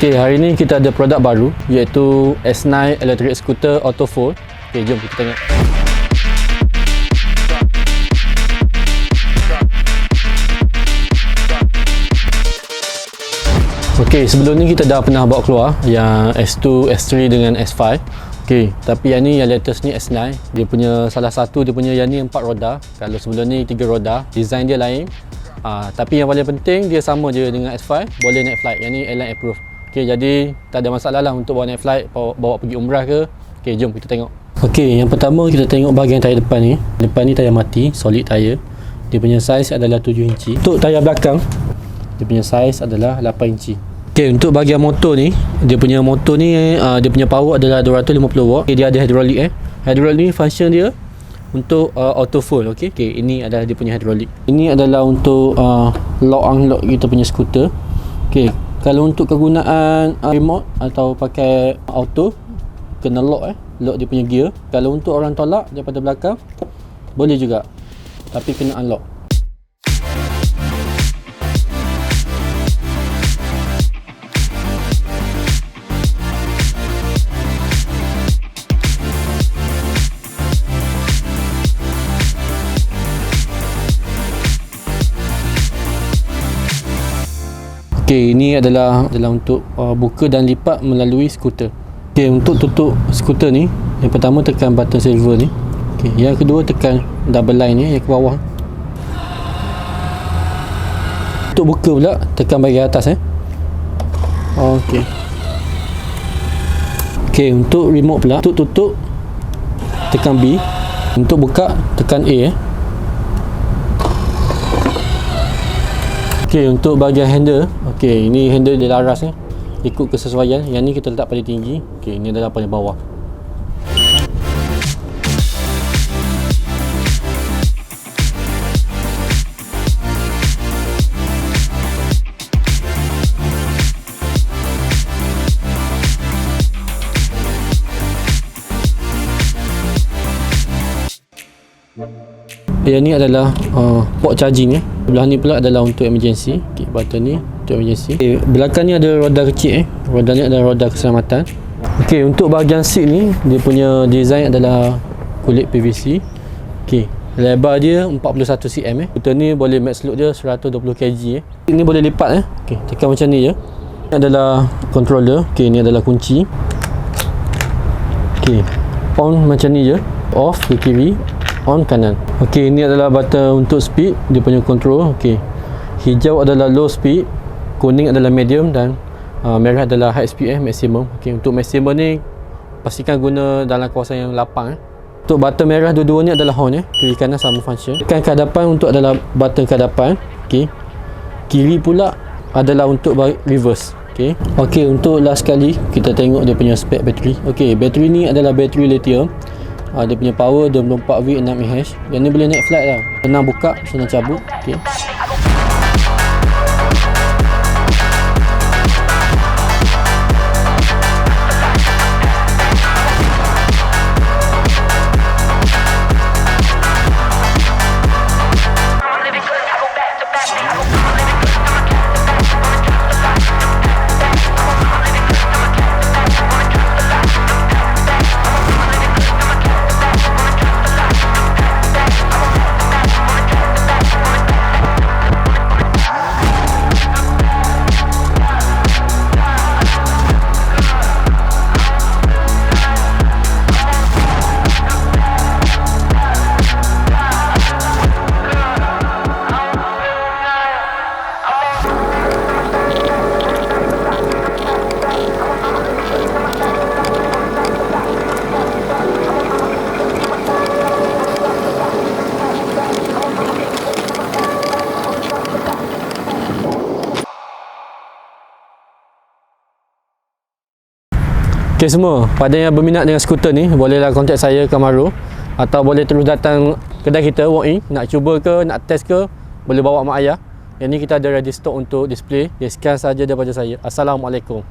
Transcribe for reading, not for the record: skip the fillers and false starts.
Okey, hari ni kita ada produk baru iaitu S9 Electric Scooter Auto Fold. Okey, jom kita tengok. Okey, sebelum ni kita dah pernah bawa keluar yang S2, S3 dengan S5. Okey, tapi yang ni yang latest ni S9. Dia punya salah satu dia punya yang ni 4 roda. Kalau sebelum ni 3 roda, design dia lain. Tapi yang paling penting dia sama je dengan S5, boleh naik flight. Yang ni airline approve. Okey, jadi tak ada masalah lah untuk bawa naik flight, bawa pergi umrah ke. Okey, jom kita tengok. Okey, yang pertama kita tengok bahagian tayar depan ni. Depan ni tayar mati, solid tayar. Dia punya saiz adalah 7 inci. Untuk tayar belakang, dia punya saiz adalah 8 inci. Okey, untuk bahagian motor ni, dia punya motor ni dia punya power adalah 250 watt. Okay, dia ada hydraulic Hydraulic ni function dia untuk auto fold. Okey, ini adalah dia punya hydraulic. Ini adalah untuk lock unlock kita punya skuter. Okey, kalau untuk kegunaan remote atau pakai auto, kena lock lock dia punya gear. Kalau untuk orang tolak daripada belakang boleh juga, tapi kena unlock. Okey, ini adalah untuk buka dan lipat melalui skuter. Okey, untuk tutup skuter ni, yang pertama tekan button silver ni. Okey, yang kedua tekan double line ni yang ke bawah. Untuk buka pula tekan bahagian atas Okey. Okey, untuk remote pula, untuk tutup tekan B, untuk buka tekan A Okey, untuk bahagian handle, okey, ini handle dia laras ikut kesesuaian. Yang ni kita letak paling tinggi. Okey, ini adalah paling bawah. Yang ni adalah port charging Sebelah ni pula adalah untuk emergency. Okey, button ni untuk emergency. Okay, belakang ni ada roda kecil Roda ni adalah roda keselamatan. Okey, untuk bahagian seat ni dia punya design adalah kulit PVC. Okey, lebar dia 41 cm Skuter ni boleh max load dia 120 kg Ini boleh lipat Okey, tekan macam ni je. Ini adalah controller. Okey, ni adalah kunci. Okey, on macam ni je, off ke kiri, on kanan. Okey, ini adalah button untuk speed, dia punya control. Okey, hijau adalah low speed, kuning adalah medium dan merah adalah high speed maximum. Okey, untuk maximum ni pastikan guna dalam kawasan yang lapang Untuk button merah dua-dua ni adalah horn kiri kanan sama function. Tekan ke hadapan untuk adalah button ke hadapan. Okey, kiri pula adalah untuk reverse. Okey, untuk last kali kita tengok dia punya spek bateri. Okey, bateri ni adalah bateri lithium. Dia punya power 24V 6mAh. Yang ni boleh naik flight senang buka, senang cabut. Okey. Okey semua, pada yang berminat dengan skuter ni, bolehlah kontak saya Camaro, atau boleh terus datang kedai kita walk in, nak cuba ke, nak test ke, boleh bawa mak ayah. Yang ni kita ada ready stock untuk display. Sekian saja daripada saya. Assalamualaikum.